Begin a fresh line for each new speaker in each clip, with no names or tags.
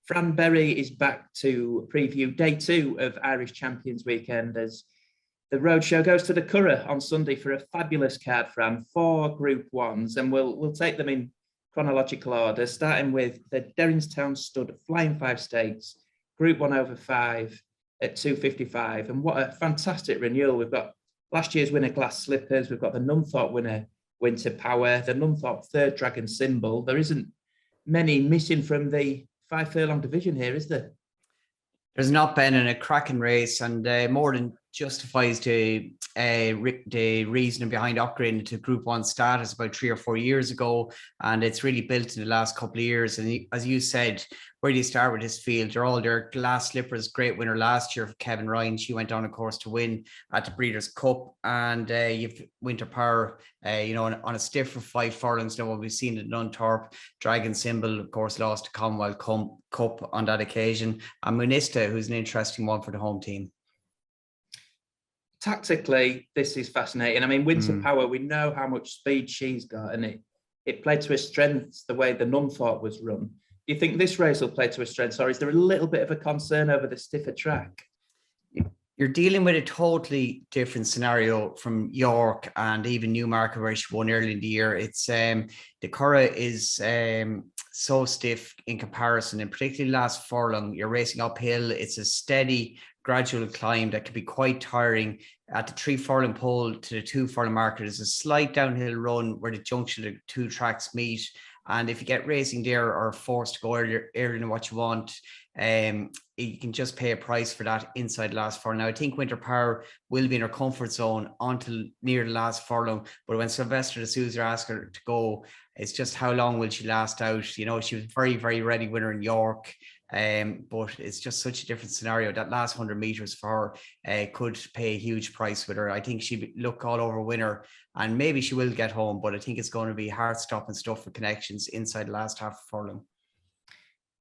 Fran Berry is back to preview day 2 of Irish Champions Weekend as the roadshow goes to the Curragh on Sunday for a fabulous card, Fran. 4 Group 1s, and we'll take them in chronological order, starting with the Derringstown Stud Flying 5 Stakes, Group 1 over 5 at 255. And what a fantastic renewal. We've got last year's winner, Glass Slippers. We've got the Nunthorpe winner, Winter Power, the Nunthorpe third Dragon Symbol. There isn't many missing from the 5 furlong division here, is there?
There's not been in a cracking race, and more than justifies the reasoning behind upgrading to Group 1 status about 3 or 4 years ago, and it's really built in the last couple of years. And as you said, where do you start with this field? They're all there. Glass Slippers, great winner last year for Kevin Ryan. She went on, of course, to win at the Breeders' Cup, and you've Winter Power, on a stiff for 5 furlongs. Now, what we've seen at Nunthorpe, Dragon Symbol, of course, lost to Commonwealth Cup on that occasion, and Munista, who's an interesting one for the home team.
Tactically, this is fascinating. I mean, Winter Power, we know how much speed she's got, and it played to her strengths the way the Nunthorpe was run. Do you think this race will play to her strengths, or is there a little bit of a concern over the stiffer track?
You're dealing with a totally different scenario from York and even Newmarket, where she won early in the year. It's the Curragh is so stiff in comparison, and particularly last furlong, you're racing uphill. It's a steady, gradual climb that can be quite tiring. At the 3 furlong pole to the 2 furlong marker is a slight downhill run where the junction of the 2 tracks meet. And if you get racing there or forced to go earlier than what you want, you can just pay a price for that inside last furlong. Now, I think Winter Power will be in her comfort zone until near the last furlong. But when Sylvester de Souza asked her to go, it's just how long will she last out? You know, she was very, very ready winner in York. But it's just such a different scenario. That last 100 meters for her could pay a huge price with her. I think she'd look all over winner, and maybe she will get home, but I think it's going to be hard stopping stuff for connections inside the last half furlong.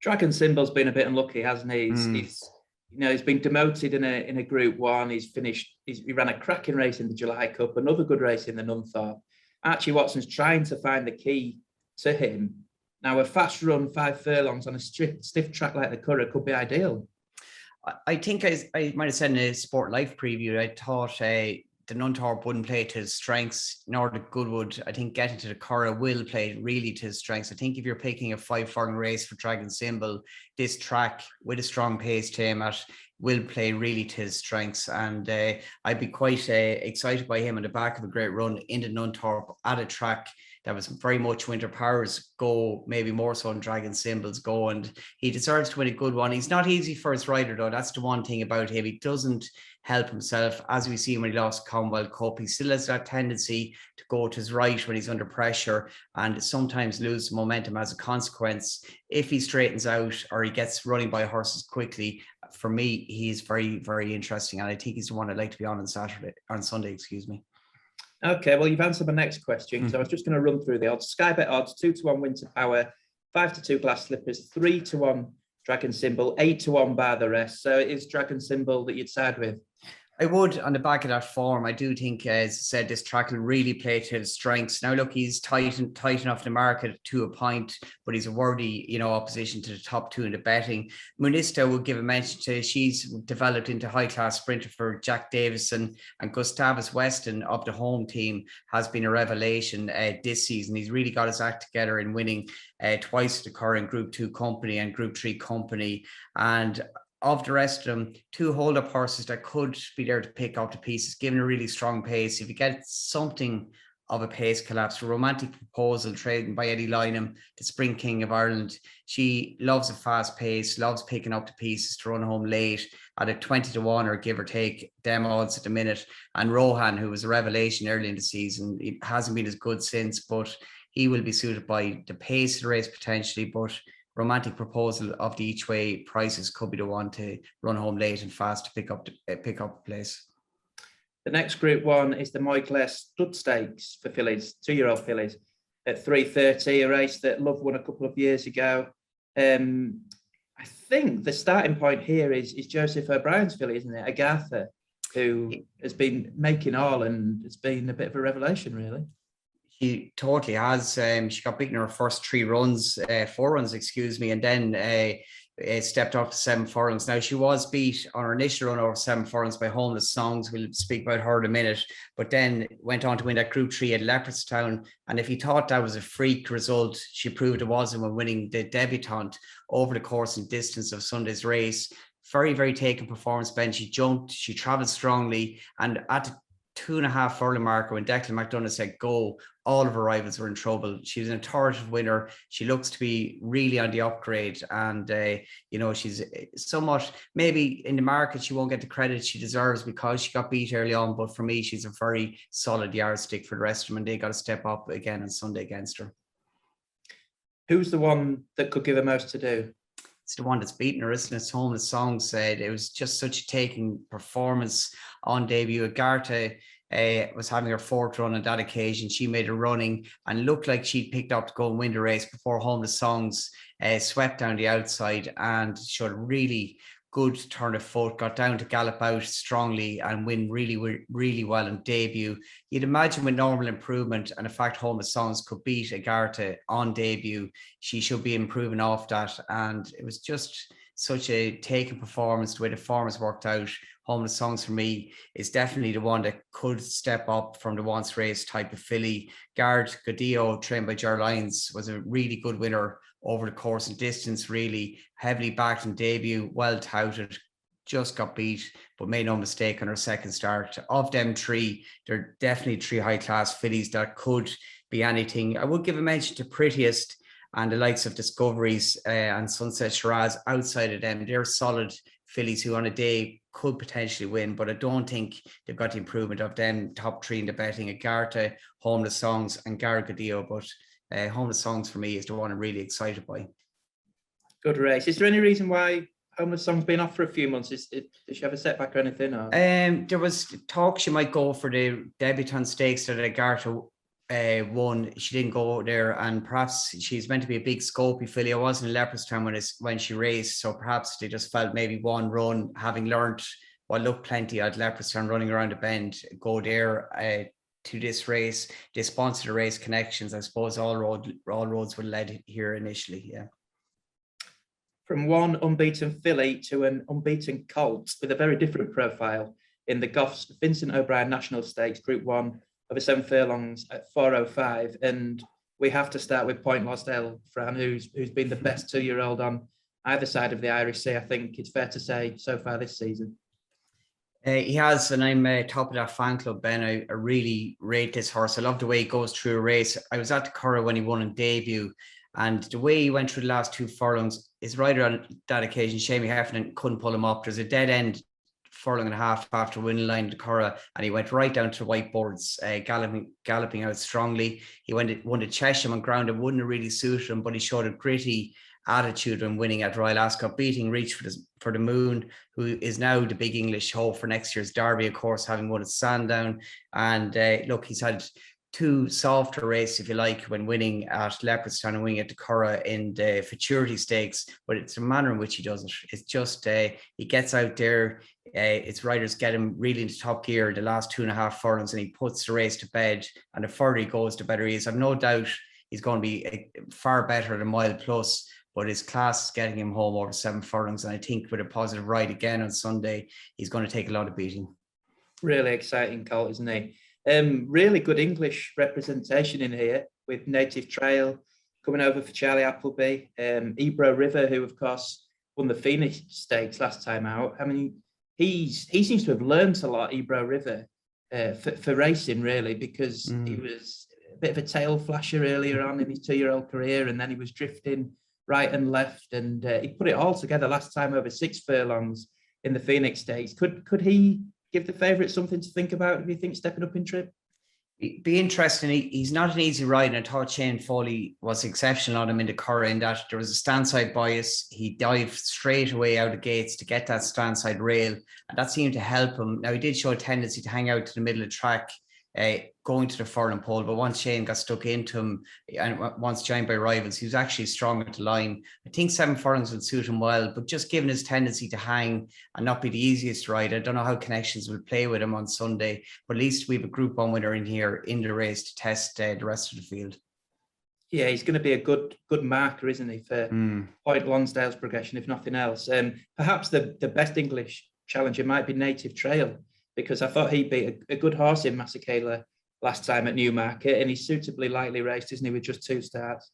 Dragon Symbol's been a bit unlucky, hasn't he? He's been demoted in a Group 1. He ran a cracking race in the July Cup, another good race in the Nunthorpe. Archie Watson's trying to find the key to him. Now, a fast run 5 furlongs on a stiff track like the Curragh could be ideal.
I think I might have said in a Sport Life preview, I thought the Nunthorpe wouldn't play to his strengths, nor the Goodwood. I think getting to the Curragh will play really to his strengths. I think if you're picking a 5 furlong race for Dragon Symbol, this track with a strong pace to aim at will play really to his strengths. And I'd be quite excited by him on the back of a great run into Nunthorpe at a track that was very much Winter Power's go, maybe more so than Dragon Symbol's go, and he deserves to win a good one. He's not easy for his rider, though. That's the one thing about him. He doesn't help himself, as we see when he lost Commonwealth Cup. He still has that tendency to go to his right when he's under pressure and sometimes lose momentum as a consequence. If he straightens out or he gets running by horses quickly, for me, he's very, very interesting, and I think he's the one I'd like to be on Sunday.
Okay, well, you've answered my next question. So I was just going to run through the odds. Sky Bet odds: 2-1 Winter Power, 5-2 Glass Slippers, 3-1 Dragon Symbol, 8-1 bar the rest. So it is Dragon Symbol that you'd side with.
I would, on the back of that form. I do think, as I said, this track will really play to his strengths. Now, look, he's tight enough the market to a point, but he's a worthy, opposition to the top 2 in the betting. Munista will give a mention to. She's developed into high-class sprinter for Jack Davison, and Gustavus Weston of the home team has been a revelation this season. He's really got his act together in winning twice the current Group 2 company and Group 3 company, and of the rest of them, 2 hold-up horses that could be there to pick up the pieces, given a really strong pace. If you get something of a pace collapse, a Romantic Proposal trading by Eddie Lynham, the Spring King of Ireland. She loves a fast pace, loves picking up the pieces to run home late at a 20-1 or give or take them odds at the minute. And Rohan, who was a revelation early in the season, it hasn't been as good since, but he will be suited by the pace of the race potentially, but Romantic Proposal of the each way prices could be the one to run home late and fast to pick up a place.
The next Group 1 is the Moyclair Stud Stakes for fillies, 2-year-old fillies, at 3:30, a race that Love won a couple of years ago. I think the starting point here is Joseph O'Brien's filly, isn't it? Agatha, who has been making all, and it's been a bit of a revelation, really.
She totally has. She got beaten in her first 4 runs, and then stepped up to 7 furlongs. Now, she was beat on her initial run over 7 furlongs by Homeless Songs. We'll speak about her in a minute, but then went on to win that Group 3 at Leopardstown. And if you thought that was a freak result, she proved it wasn't when winning the debutante over the course and distance of Sunday's race. Very, very taken performance, Ben. She jumped, she travelled strongly, and at the 2.5 furlong marker, when Declan McDonough said go, all of her rivals were in trouble. She was an authoritative winner. She looks to be really on the upgrade, and she's somewhat, maybe in the market she won't get the credit she deserves because she got beat early on, but for me she's a very solid yardstick for the rest of them, and they got to step up again on Sunday against her.
Who's the one that could give her most to do?
It's the one that's beaten her, isn't it? Homeless Song said it was just such a taking performance on debut. Agartha was having her 4th run on that occasion. She made a running and looked like she'd picked up to go and win the race before Homeless Songs swept down the outside and showed a really good turn of foot, got down to gallop out strongly and win really, really well in debut. You'd imagine with normal improvement and the fact Homeless Songs could beat Agartha on debut, she should be improving off that. And it was just such a taken performance, the way the form has worked out. Homeless Songs for me is definitely the one that could step up from the once race type of filly. Guard Godillo, trained by Ger Lyons, was a really good winner over the course and distance, really heavily backed in debut, well touted, just got beat, but made no mistake on her second start. Of them 3, they're definitely 3 high-class fillies that could be anything. I would give a mention to Prettiest and the likes of Discoveries and Sunset Shiraz. Outside of them, they're solid fillies who on a day could potentially win, but I don't think they've got the improvement of them top 3 in the betting: Agartha, Homeless Songs and Gargadillo. But Homeless Songs for me is the one I'm really excited by.
Good race. Is there any reason why Homeless Songs been off for a few months? Does she have a setback or anything? Or?
There was talk she might go for the debutante stakes that Agartha won. She didn't go there, and perhaps she's meant to be a big scopy filly. I wasn't in Leopardstown when she raced, so perhaps they just felt maybe one run, having learned what looked plenty at Leopardstown running around the bend, go there to this race. They sponsored the Race Connections. I suppose all roads were led here initially. Yeah.
From one unbeaten filly to an unbeaten colt with a very different profile in the Goffs Vincent O'Brien National Stakes Group 1 over 7 furlongs at 4:05, and we have to start with Point Losdale, Fran, who's been the best 2-year-old on either side of the Irish Sea. I think it's fair to say so far this season.
He has, and I'm top of that fan club, Ben. I really rate this horse. I love the way he goes through a race. I was at the Curragh when he won in debut, and the way he went through the last 2 furlongs, his rider on that occasion, Shamie Heffernan, couldn't pull him up. There's a dead end furlong and a half after winning line at the Curragh, and he went right down to whiteboards, galloping out strongly. He won the Chesham on ground that wouldn't have really suited him, but he showed a gritty attitude when winning at Royal Ascot, beating Reach for the Moon, who is now the big English hope for next year's Derby, of course, having won at Sandown. And look, he's had 2 softer races, if you like, when winning at Leopardstown and winning at the Curragh in the Futurity Stakes, but it's the manner in which he does it. It's just he gets out there, its riders get him really into top gear the last 2.5 furlongs, and he puts the race to bed, and the further he goes, the better he is. I've no doubt he's going to be far better than mile plus, but his class is getting him home over 7 furlongs, and I think with a positive ride again on Sunday, he's going to take a lot of beating. Really
exciting colt, isn't he? Really good English representation in here with Native Trail coming over for Charlie Appleby, Ebro River, who of course won the Phoenix Stakes last time out. I mean, he seems to have learned a lot, Ebro River, for racing really, because he was a bit of a tail flasher earlier on in his 2-year-old career, and then he was drifting right and left, and he put it all together last time over 6 furlongs in the Phoenix Stakes. Could he give the favourite something to think about, if you think, stepping up in trip?
Be interesting. He's not an easy ride, and I thought Shane Foley was exceptional on him in the Curragh, in that there was a stand-side bias. He dived straight away out of gates to get that stand-side rail, and that seemed to help him. Now, he did show a tendency to hang out to the middle of the track, going to the furlong pole, but once Shane got stuck into him and once joined by rivals, he was actually strong at the line. I think 7 furlongs would suit him well, but just given his tendency to hang and not be the easiest ride, I don't know how Connections will play with him on Sunday, but at least we have a Group 1 winner in here in the race to test the rest of the field.
Yeah, he's going to be a good marker, isn't he, for Point Lonsdale's progression, if nothing else. Perhaps the best English challenger might be Native Trail, because I thought he beat a good horse in Masekela last time at Newmarket, and he's suitably lightly raced, isn't he, with just 2 starts?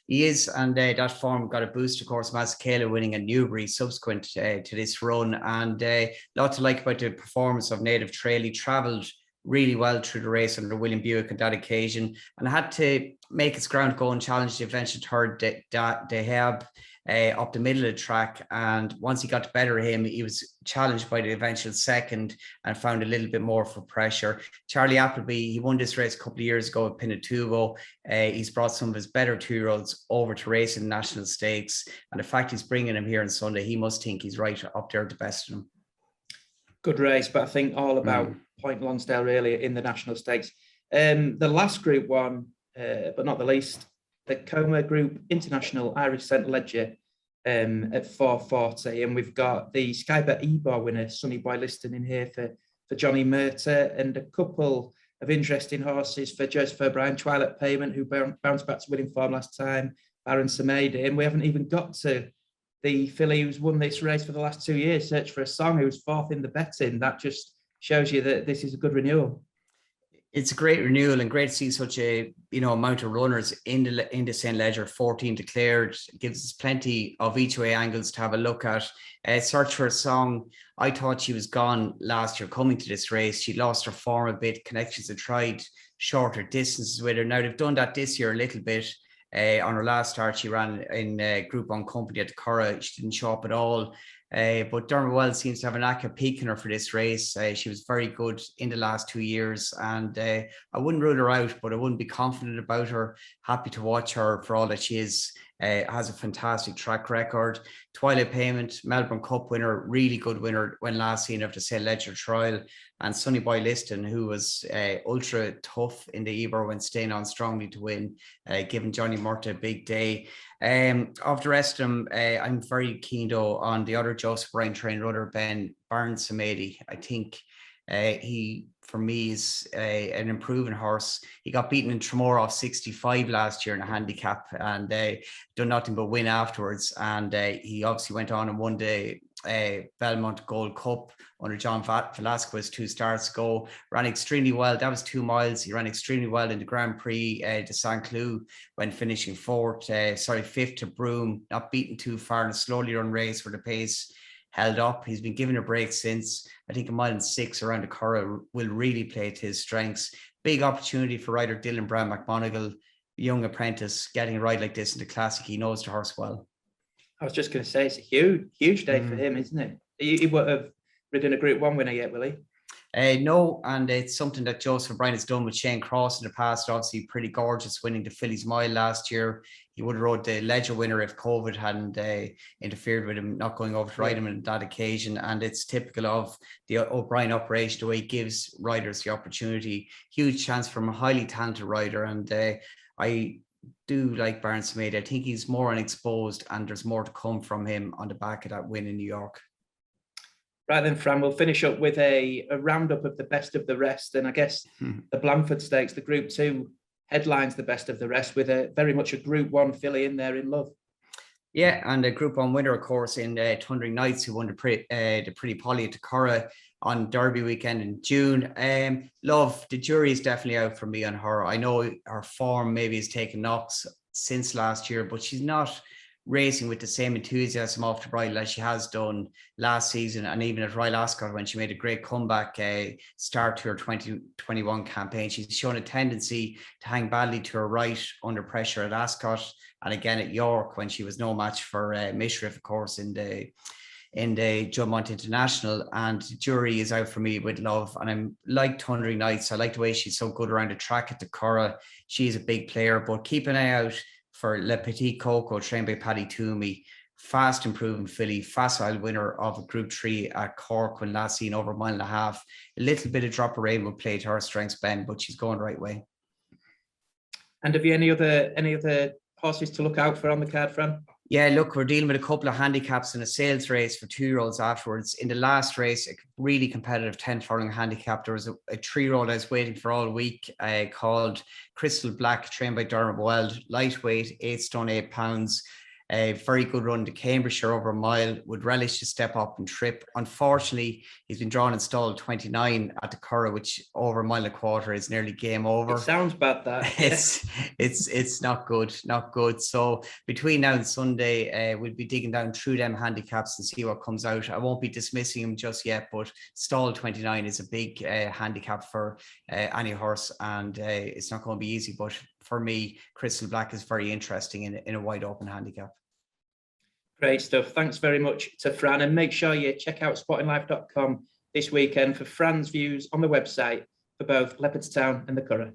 He is, and that form got a boost, of course, Masekela winning at Newbury subsequent to this run. And a lot to like about the performance of Native Trail. He travelled really well through the race under William Buick on that occasion, and had to make its ground go and challenge the eventual third Dehab up the middle of the track. And once he got the better of him, he was challenged by the eventual second and found a little bit more for pressure. Charlie Appleby, he won this race a couple of years ago at Pinatubo. He's brought some of his better 2-year-olds over to race in national stakes, and the fact he's bringing him here on Sunday, he must think he's right up there at the best of them.
Good race, but I think all about Point Lonsdale really in the national stakes. The last Group 1, but not the least, the Coma Group International Irish St Ledger at 4:40, and we've got the Skybet Ebor winner Sonny Boy Liston in here for Johnny Murtagh, and a couple of interesting horses for Joseph O'Brien, Twilight Payment, who bounced back to winning form last time, Baron Samedi, and we haven't even got to the filly who's won this race for the last 2 years, Search for a Song, who's 4th in the betting. That just shows you that this is a good renewal.
It's a great renewal, and great to see such a amount of runners in the St. Ledger. 14 declared. It gives us plenty of each way angles to have a look at. Search for a Song, I thought she was gone last year coming to this race. She lost her form a bit. Connections have tried shorter distances with her. Now they've done that this year a little bit. On her last start, she ran in Group 1 company at the Curragh. She didn't show up at all. But Dermot Wells seems to have an knack of peaking her for this race. She was very good in the last 2 years, and I wouldn't rule her out, but I wouldn't be confident about her. Happy to watch her for all that she is. Has a fantastic track record. Twilight Payment, Melbourne Cup winner, really good winner when last seen of the St. Ledger trial. And Sonny Boy Liston, who was ultra tough in the Ebor when staying on strongly to win, giving Johnny Murtagh a big day. Of the rest of them, I'm very keen though on the other Joseph Bryan trained runner, Baron Samedi. I think he, for me, is an improving horse. He got beaten in Tremor off 65 last year in a handicap, and done nothing but win afterwards. And he obviously went on and won the Belmont Gold Cup under John Velasquez 2 starts ago. Ran extremely well. That was 2 miles. He ran extremely well in the Grand Prix de Saint Cloud when finishing 5th to Broome, not beaten too far in a slowly run race where the pace held up. He's been given a break since. I think 1.6 miles around the Curragh will really play to his strengths. Big opportunity for rider Dylan Brown McMonigal, young apprentice, getting a ride like this in the Classic. He knows the horse well. I
was just going to say, it's a huge day for him, isn't it? He won't have ridden a Group 1 winner yet, will he?
No, and it's something that Joseph O'Brien has done with Shane Cross in the past. Obviously, pretty gorgeous, winning the Fillies Mile last year. He would have rode the Ledger winner if COVID hadn't interfered with him not going over to ride him on that occasion. And it's typical of the O'Brien operation, the way he gives riders the opportunity. Huge chance from a highly talented rider. And I do like Baron Samedi. I think he's more unexposed, and there's more to come from him on the back of that win in New York.
Right then, Fran, we'll finish up with a roundup of the best of the rest. And I guess the Blandford Stakes, the Group 2 headlines the best of the rest, with very much a Group 1 filly in there in Love.
Yeah, and a Group 1 winner, of course, in Thundering Knights, who won the Pretty Polly at the Curragh on Derby weekend in June. Love, the jury is definitely out for me on her. I know her form maybe has taken knocks since last year, but she's not racing with the same enthusiasm off the bridle as she has done last season, and even at Royal Ascot when she made a great comeback start to her 2021 campaign. She's shown a tendency to hang badly to her right under pressure at Ascot, and again at York when she was no match for Mishriff, of course, in the Juddmonte International. And the jury is out for me with Love, and I'm like Thundering Knights. I like the way she's so good around the track at the Curragh. She's a big player, but keep an eye out for Le Petit Coco, trained by Paddy Toomey. Fast improving filly, facile winner of a Group 3 at Cork when last seen over 1.5 miles. A little bit of drop of rain will play to her strengths, Ben, but she's going the right way.
And have you any other horses to look out for on the card, Fran?
Yeah, look, we're dealing with a couple of handicaps in a sales race for 2-year-olds afterwards. In the last race, a really competitive 10 furlong handicap, there was a 3-year-old I was waiting for all week called Crystal Black, trained by Dermot Wild, lightweight, 8 stone, 8 pounds. A very good run to Cambridgeshire over a mile, would relish to step up and trip. Unfortunately, he's been drawn and stalled 29 at the Curragh, which over a mile and a quarter is nearly game over.
It sounds bad, that.
It's not good. So between now and Sunday, we'll be digging down through them handicaps and see what comes out. I won't be dismissing him just yet, but stall 29 is a big handicap for any horse, and it's not going to be easy. But for me, Crystal Black is very interesting in a wide open handicap.
Great stuff. Thanks very much to Fran, and make sure you check out sportinglife.com this weekend for Fran's views on the website for both Leopardstown and the Curragh.